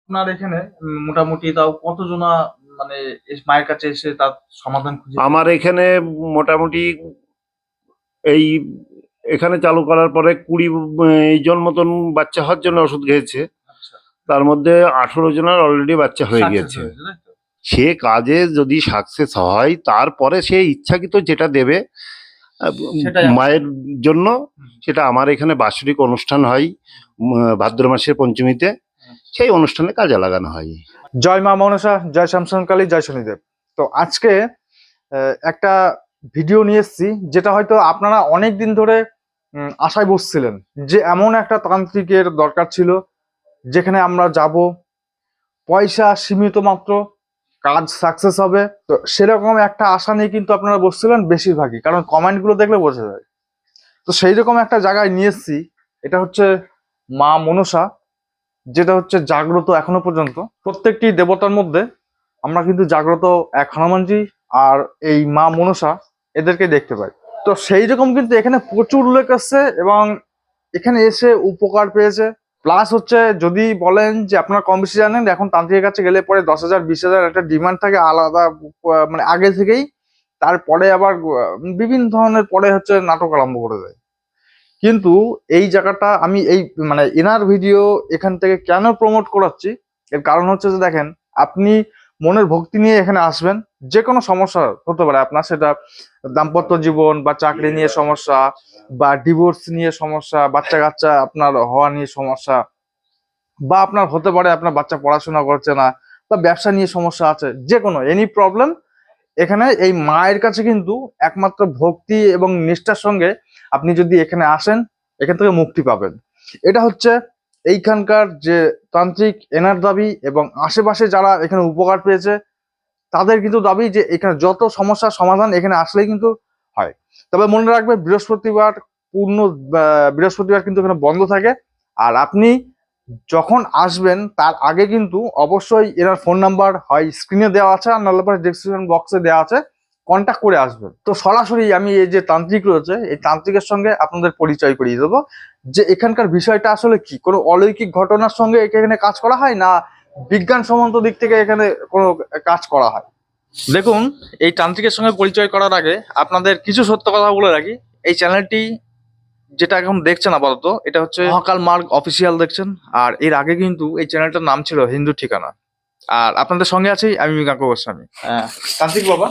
আপনার এখানে মোটামুটি তাও কতজনা মানে মায়ের কাছে এসে তার সমাধান খুঁজে আমার এখানে মোটামুটি এই এখানে চালু করার পরে 20 জন মতন বাচ্চা হওয়ার জন্য ওষুধ খেয়েছে। আচ্ছা তার মধ্যে 18 জনের অলরেডি বাচ্চা হয়ে সাকসেস গিয়েছে। হয়েছে তাই তো? সে কাজে যদি সাকসেস হয় তারপরে সে ইচ্ছাকৃত যেটা দেবে সেটাই মায়ের জন্য, হুম, সেটা আমার এখানে বাৎসরিক অনুষ্ঠান হয় ভাদ্র মাসের পঞ্চমীতে, হুম। সেই অনুষ্ঠানে কাজে লাগানো হয়। জয় মা মনসা, জয় শ্যামসনকালী, জয় শনিদেব। তো আজকে একটা ভিডিও নিয়ে এসেছি, যেটা হয়তো আপনারা অনেক দিন ধরে আশায় বসছিলেন যে এমন একটা তান্ত্রিকের দরকার ছিল যেখানে আমরা যাব, পয়সা সীমিত মাত্র, কাজ সাকসেস হবে। তো সেরকম একটা আশা নিয়ে কিন্তু আপনারা বসছিলেন বেশিরভাগই, কারণ কমেন্টগুলো দেখলে বোঝা যায়। তো সেই রকম একটা জায়গায় নিয়ে এসেছি, এটা হচ্ছে মা মনসা, যেটা হচ্ছে জাগ্রত এখনো পর্যন্ত। প্রত্যেকটি দেবতার মধ্যে আমরা কিন্তু জাগ্রত এক হনুমানজি আর এই মা মনসা, এদেরকে দেখতে পাই। তো সেই রকম কিন্তু এখানে প্রচুর লোক আসছে এবং এখানে এসে উপকার পেয়েছে। প্লাস হচ্ছে, যদি বলেন যে আপনারা কম বেশি জানেন, এখন তান্ত্রিকের কাছে গেলে পরে 10,000 20,000 একটা ডিমান্ড থাকে আলাদা, মানে আগে থেকেই। তারপরে আবার বিভিন্ন ধরনের পরে হচ্ছে নাটক আরম্ভ করে দেয়। কিন্তু এই জায়গাটা আমি এই মানে এনার ভিডিও এখান থেকে কেন প্রমোট করাচ্ছি, এর কারণ হচ্ছে যে দেখেন, আপনি মনের ভক্তি নিয়ে এখানে আসবেন, যে কোনো সমস্যা হতে পারে আপনার, সেটা দাম্পত্য জীবন বা চাকরি নিয়ে সমস্যা, বা ডিভোর্স নিয়ে সমস্যা, বাচ্চা কাচ্চা আপনার হওয়া নিয়ে সমস্যা, বা আপনার হতে পারে আপনার বাচ্চা পড়াশোনা করছে না, বা ব্যবসা নিয়ে সমস্যা আছে, যে কোনো এনি প্রবলেম, এখানে এই মায়ের কাছে কিন্তু একমাত্র ভক্তি এবং নিষ্ঠার সঙ্গে আপনি যদি এখানে আসেন, এখান থেকে মুক্তি পাবেন। এটা হচ্ছে এইখানকার যে তান্ত্রিক, এনার দাবি, এবং আশেপাশে যারা এখানে উপকার পেয়েছে তাদের কিন্তু দাবি যে এখানে যত সমস্যার সমাধান এখানে আসলেই কিন্তু হয়। তবে মনে রাখবে, বৃহস্পতিবার পূর্ণ বৃহস্পতিবার কিন্তু এখানে বন্ধ থাকে। আর আপনি যখন আসবেন তার আগে কিন্তু অবশ্যই এনার ফোন নাম্বার হয় স্ক্রিনে দেওয়া আছে, আর নাহলে পরে ডেসক্রিপশন বক্সে দেওয়া আছে, কন্ট্যাক্ট করে আসবেন। তো সরাসরি আমি এই যে তান্ত্রিক রয়েছে, এই তান্ত্রিকের সঙ্গে আপনাদের পরিচয় করিয়ে দেবো যে এখানকার বিষয়টা আসলে কি। কোনো অলৌকিক ঘটনার সঙ্গে এখানে কাজ করা হয় না, বিজ্ঞানসম্মত দিক থেকে এখানে কোনো কাজ করা হয়। দেখুন, এই তান্ত্রিকের সঙ্গে পরিচয় করার আগে আপনাদের কিছু সত্য কথা বলে রাখি। এই চ্যানেলটি যেটা এখন দেখছেন আপাতত, এটা হচ্ছে মহাকাল মার্গ অফিসিয়াল দেখছেন। আর এর আগে কিন্তু এই চ্যানেলটার নাম ছিল হিন্দু ঠিকানা। আর আপনাদের সঙ্গে আছি আমি মৃগাঙ্ক গোস্বামী। তান্ত্রিক বাবা,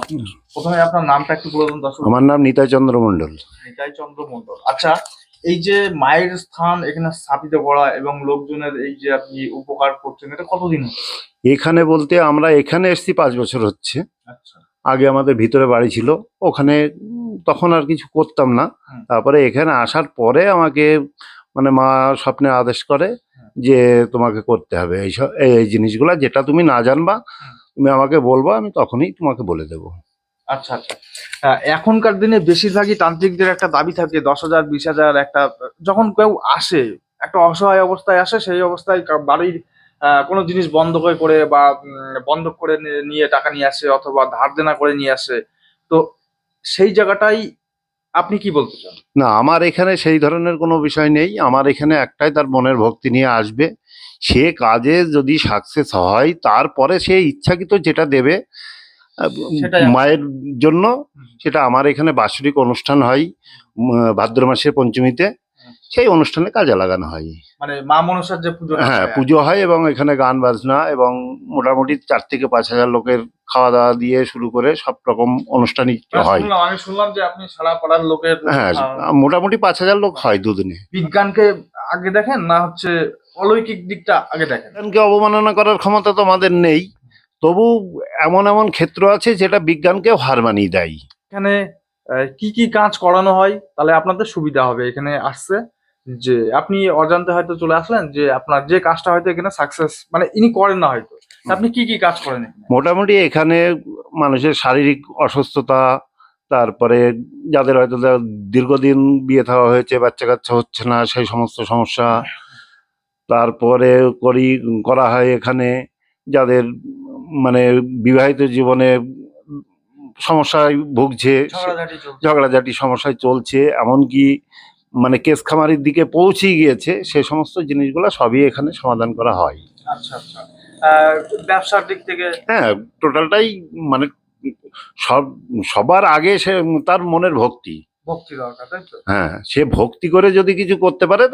প্রথমে আপনার নামটা একটু বলে দিন দর্শক। আমার নাম নিতাই চন্দ্র মণ্ডল। নিতাই চন্দ্র মণ্ডল। আচ্ছা, এই যে মায়ের স্থান এখানে স্থাপিত করা এবং লোকজনের এই যে আপনি উপকার করছেন, এটা কতদিন হচ্ছে? এখানে বলতে আমরা এখানে এসেছি 5 বছর হচ্ছে। আচ্ছা। আগে আমাদের ভিতরে বাড়ি ছিল, ওখানে তখন আর কিছু করতাম না। হুম। তারপরে এখানে আসার পরে আমাকে মানে মা স্বপ্নে আদেশ করে যে তোমাকে করতে হবে এইসব এই জিনিসগুলা, যেটা তুমি না জানবা তুমি আমাকে বলবা, আমি তখনই তোমাকে বলে দেবো। আচ্ছা আচ্ছা। এখনকার দিনে বেশিরভাগই তান্ত্রিকদের একটা দাবি থাকে 10,000 20,000 একটা, যখন কেউ আসে একটা অসহায় অবস্থায় আসে, সেই অবস্থায় বাড়ির কোনো জিনিস বন্ধ করে বা বন্ধক করে নিয়ে টাকা নিয়ে আসে, অথবা ধার দেনা করে নিয়ে আসে। তো সেই জায়গাটাই আপনি কি বলতে চান? না, আমার এখানে সেই ধরনের কোনো বিষয় নেই। আমার এখানে একটাই, তার মনের ভক্তি নিয়ে আসবে, সে কাজে যদি সাকসেস হয় তারপরে সে ইচ্ছাকৃত যেটা দেবে সেটাই মায়ের জন্য, সেটা আমার এখানে বাৎসরিক অনুষ্ঠান হয় ভাদ্র মাসের পঞ্চমীতে, সেই অনুষ্ঠানে কাজে লাগানো হয়। মানে মা মনসার যে পুজো, হ্যাঁ, পুজো হয় এবং এখানে গান বাজনা এবং মোটামুটি 4 থেকে 5,000 লোকের খাওয়া দাওয়া দিয়ে শুরু করে সব রকম অনুষ্ঠানই হয়। আমি শুনলাম যে আপনি সারা পাড়ার লোকের হ্যাঁ, মোটামুটি 5,000 লোক হয় দুদিনে। বিজ্ঞানকে আগে দেখেন না হচ্ছে অলৌকিক দিকটা আগে দেখেন? বিজ্ঞানকে অবমাননা করার ক্ষমতা তো আমাদের নেই, তবু এমন এমন ক্ষেত্র আছে যেটা বিজ্ঞানকেও হার মানিয়ে দেয়। এখানে কি কি কাজ করানো হয় তাহলে আপনাদের সুবিধা হবে এখানে আসছে, যে আপনি অজান্তে হয়তো চলে আসলেন যে আপনার যে কাজটা হয়তো এখানে সাকসেস মানে ইনি করেন না হয়তো, আপনি কি কি কাজ করেন এখানে? মোটামুটি এখানে মানুষের শারীরিক অসুস্থতা, তারপরে যাদের হয়তো দীর্ঘদিন বিয়ে থাওয়া হয়েছে, বাচ্চা কাচ্চা হচ্ছে না, সেই সমস্ত সমস্যা। তারপরে করা হয় এখানে যাদের মানে বিবাহিত জীবনে সমস্যায় ভুগছে, ঝগড়াঝাটি সমস্যায় চলছে, এমনকি মানে কেস খামারির দিকে পৌঁছে গিয়েছে, সে সমস্ত জিনিসগুলো সবই এখানে সমাধান করা হয়। আচ্ছা আচ্ছা। ব্যবসার দিক থেকে হ্যাঁ, টোটালটাই মানে সব সবার আগে সে তার মনের ভক্তি। ভক্তি দরকার, তাই তো? হ্যাঁ, সে ভক্তি করে যদি কিছু করতে পারে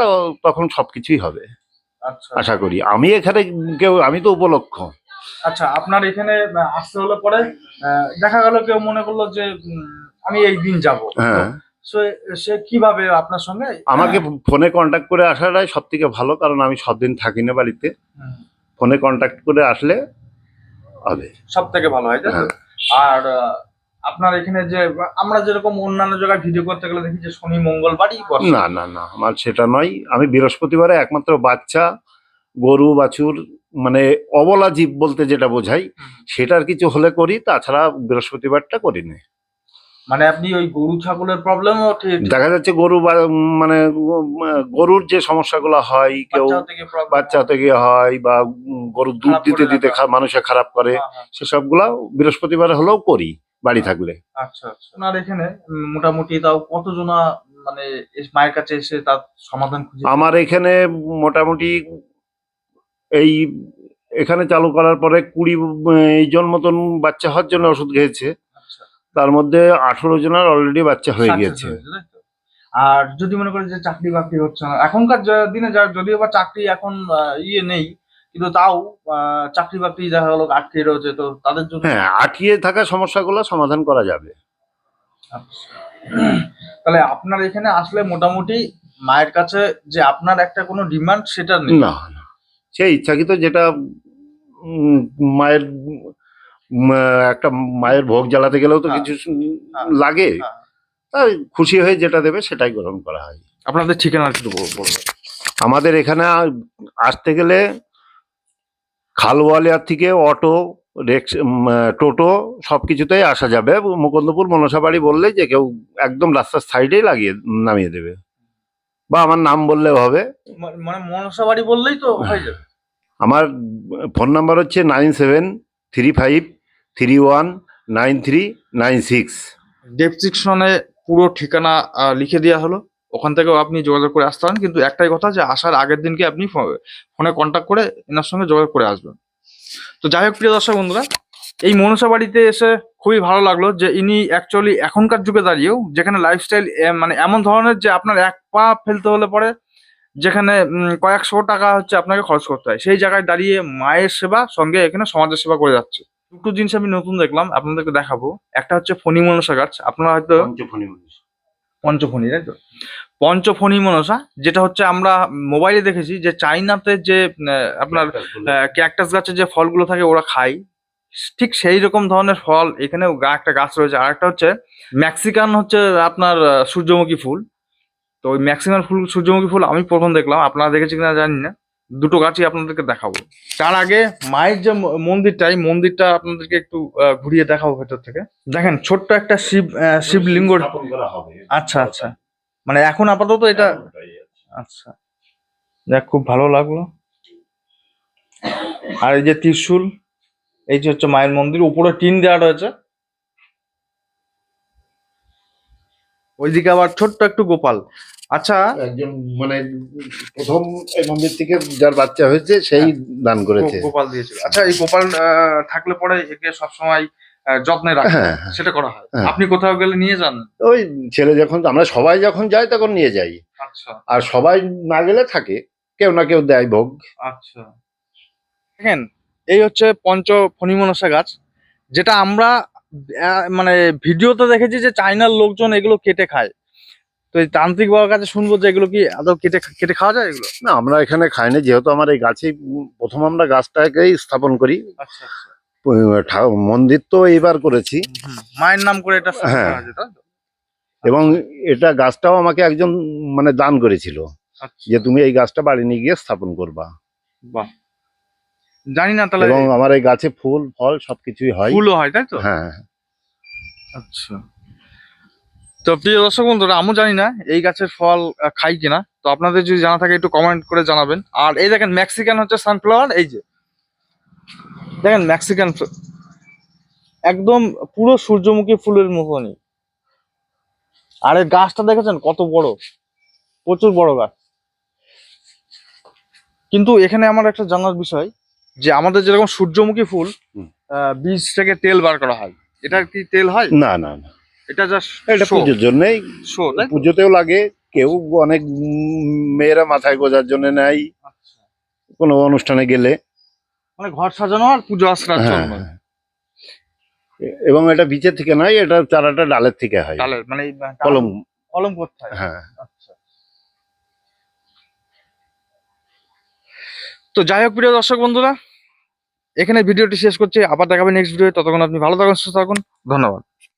তখন সবকিছুই হবে আচ্ছা আশা করি। আমি এখানে আমি তো উপলক্ষ। আচ্ছা। আপনার এখানে আসতে হলে পরে দেখা গেল কেউ মনে করলো যে আমি এই দিন যাবো, হ্যাঁ, সে সে কিভাবে আপনার সঙ্গে আমাকে ফোনে কন্ট্যাক্ট করে আসাটাই সব থেকে ভালো, কারণ আমি সব দিন থাকি না বাড়িতে। ফোনে কন্ট্যাক্ট করে আসলে হবে। সব থেকে ভালো হয়, তাই তো? হ্যাঁ। আর আপনার এখানে যে আমরা যেরকম অন্যান্য জায়গায় ভিডিও করতে গেলে দেখি যে শনি মঙ্গলবারই বসে। না না না, আমার সেটা নয়। আমি বৃহস্পতিবারে একমাত্র বাচ্চা, গরু বাছুর, মানে অবলা জীব বলতে যেটা বোঝাই, সেটার কিছু হলে করি, তাছাড়া বৃহস্পতিবারটা করি না। মানে আপনি ওই গরু ছাগলের প্রবলেমও ঠিক দেখা যাচ্ছে মানে গরুর যে সমস্যাগুলো হয়, কেউ বাচ্চা থেকে problem বাচ্চা থেকে হয়, বা গরুর দুধ খারাপ দিতে করে দিতে রাখা। মানুষে খারাপ করে, হ্যাঁ, হ্যাঁ। সেসবগুলা বৃহস্পতিবার হলেও করি বাড়ি থাকলে। আচ্ছা আচ্ছা। আপনার এখানে মোটামুটি তাও কতজনা মানে মায়ের কাছে এসে তার সমাধান খুঁজে? আমার এখানে মোটামুটি এই এখানে চালু করার পরে 20 জন মতন বাচ্চা হওয়ার জন্য ওষুধ খেয়েছে। আচ্ছা। তার মধ্যে 18 জনের অলরেডি বাচ্চা হয়ে Success গিয়েছে। হয়েছে, তাই তো? আর যদি মনে করি যে চাকরি বাকরি হচ্ছে না এখনকার দিনে, যদিও বা চাকরি এখন ইয়ে নেই, কিন্তু তাও চাকরি বাকরি দেখা গেলো আটকে রয়েছে, তো তাদের জন্য? হ্যাঁ, আটকিয়ে থাকা সমস্যাগুলো সমাধান করা যাবে। আচ্ছা। তাহলে আপনার এখানে আসলে মোটামুটি মায়ের কাছে যে আপনার একটা কোনো ডিমান্ড সেটা নেই? না না, সে ইচ্ছাকৃত যেটা উম, মায়ের একটা মায়ের ভোগ জ্বালাতে গেলেও তো হ্যাঁ, কিছু হ্যাঁ, লাগে, হ্যাঁ। তাই খুশি হয়ে যেটা দেবে সেটাই গ্রহণ করা হয়। আপনাদের ঠিকানা একটু বলবেন? আমাদের এখানে আসতে গেলে খালওয়ালিয়ার থেকে অটো, টোটো সবকিছুতেই আসা যাবে। মুকুন্দপুর মনসাবাড়ি বললেই যে কেউ একদম রাস্তার সাইডেই নামিয়ে দেবে, বা আমার নাম বললেও হবে। মানে মনসা বাড়ি বললেই তো হয়ে যাবে? আমার ফোন নাম্বার হচ্ছে 9735319396। ডেসক্রিপশনে পুরো ঠিকানা লিখে দেওয়া হলো, ওখান থেকেও আপনি যোগাযোগ করে আসতে পারেন। কিন্তু একটাই কথা, যে আসার আগের দিনকে আপনি ফোনে কন্ট্যাক্ট করে এনার সঙ্গে যোগাযোগ করে আসবেন। তো যাই হোক, প্রিয় দর্শক বন্ধুরা, এই মনসা বাড়িতে এসে খুবই ভালো লাগলো যে ইনি অ্যাকচুয়ালি এখনকার যুগে দাঁড়িয়েও, যেখানে লাইফস্টাইল মানে এমন ধরনের যে আপনার এক পা ফেলতে হলে পরে যেখানে কয়েকশো টাকা হচ্ছে আপনাকে খরচ করতে হয়, সেই জায়গায় দাঁড়িয়ে মায়ের সেবা সঙ্গে এখানে সমাজের সেবা করে যাচ্ছে। দুটো জিনিস আমি নতুন দেখলাম, আপনাদেরকে দেখাবো। একটা হচ্ছে ফণি মনসা গাছ, আপনারা হয়তো পঞ্চফণি, তাই তো? পঞ্চফণি মনসা, যেটা হচ্ছে আমরা মোবাইলে দেখেছি যে চাইনাতে যে আপনার ক্যাকটাস গাছের যে ফলগুলো থাকে ওরা খায়, ঠিক সেই রকম ধরনের ফল এখানেও একটা গাছ রয়েছে। আর একটা হচ্ছে মেক্সিকান হচ্ছে আপনার সূর্যমুখী ফুল। তো ওই ম্যাক্সিমাম ফুল, সূর্যমুখী ফুল আমি প্রথম দেখলাম, আপনারা দেখেছি কিনা জানি না। দুটো গাছই আপনাদেরকে দেখাবো। তার আগে মায়ের যে মন্দিরটা, এই মন্দিরটা আপনাদেরকে একটু ঘুরিয়ে দেখাবো ভেতর থেকে। দেখেন, ছোট্ট একটা শিবলিঙ্গ। আচ্ছা আচ্ছা, মানে এখন আপাতত এটা। আচ্ছা, যাক, খুব ভালো লাগলো। আর এই যে ত্রিশূল, এই যে হচ্ছে মায়ের মন্দির, উপরে টিন দেওয়া রয়েছে। ওইদিকে আবার ছোট্ট একটু গোপাল। আচ্ছা, একজন মানে প্রথম এই মন্দির থেকে যার বাচ্চা হয়েছে সেই দান করেছে। গোপাল দিয়েছিল। আচ্ছা, এই গোপাল থাকলে পরে একে সবসময় যত্নে রাখা, হ্যাঁ, সেটা করা হয়? হ্যাঁ। আপনি কোথাও গেলে নিয়ে যান? ওই ছেলে যখন, আমরা সবাই যখন যাই তখন নিয়ে যাই, আচ্ছা আর সবাই না গেলে থাকে, কেউ না কেউ দেয় ভোগ। আচ্ছা। দেখেন, এই হচ্ছে পঞ্চফণি মনসা গাছ, যেটা আমরা মানে ভিডিওতে দেখেছি যে চাইনার লোকজন এগুলো কেটে খায়। তো এই তান্ত্রিক বাবার কাছে শুনবো যে এগুলো কি আদৌ কেটে কেটে খাওয়া যায় এগুলো? না, আমরা এখানে খাই না, যেহেতু আমার এই গাছেই প্রথম আমরা গাছটাকেই স্থাপন করি। আচ্ছা আচ্ছা। মন্দির তো এইবার করেছি। মায়ের নাম করে এটা শুরু হ্যাঁ। করা যেত, তাই তো? এবং এটা গাছটাও আমাকে একজন মানে দান করেছিল, আচ্ছা, যে তুমি এই গাছটা বাড়ি নিয়ে গিয়ে স্থাপন করবা। বাহ, জানি না তাহলে। এবং আমার এই গাছে ফুল ফল সবকিছুই হয়। ফুলও হয়, তাই তো? হ্যাঁ। আচ্ছা। তো প্রিয় দর্শক বন্ধুরা, আমিও জানি না এই গাছের ফল খাই কিনা, তো আপনাদের যদি জানা থাকে একটু কমেন্ট করে জানাবেন। আর এই দেখেন, মেক্সিকান হচ্ছে সানফ্লাওয়ার, এই যে দেখেন মেক্সিকান, একদম পুরো সূর্যমুখী ফুলের মতনই। আর এই গাছটা দেখেছেন কত বড়, প্রচুর বড় গাছ। কিন্তু এখানে আমার একটা জানার বিষয়, যে আমাদের যেরকম সূর্যমুখী ফুল হুম। বীজ থেকে তেল বার করা হয়, এটা কি তেল হয়? না না না, এটা জাস্ট এটা পুজোর জন্যই, শো, তাই তো? পুজোতেও লাগে, কেউ অনেক মেয়েরা মাথায় গোজার জন্য নেয় আচ্ছা। কোনো অনুষ্ঠানে গেলে। মানে ঘর সাজানো আর পুজো আশ্রার হ্যাঁ, জন্য। হ্যাঁ। এবং এটা বীজের থেকে নয়, এটা চারাটা ডালের থেকে হয়, ডালের মানে এই ডাল কলম। কলম করতে হয়। হ্যাঁ। আচ্ছা। তো যাই হোক প্রিয় দর্শক বন্ধুরা, এখানে ভিডিওটি শেষ করছি, আবার দেখাবে নেক্সট ভিডিও। ততক্ষণ আপনি ভালো থাকুন, সুস্থ থাকুন, ধন্যবাদ।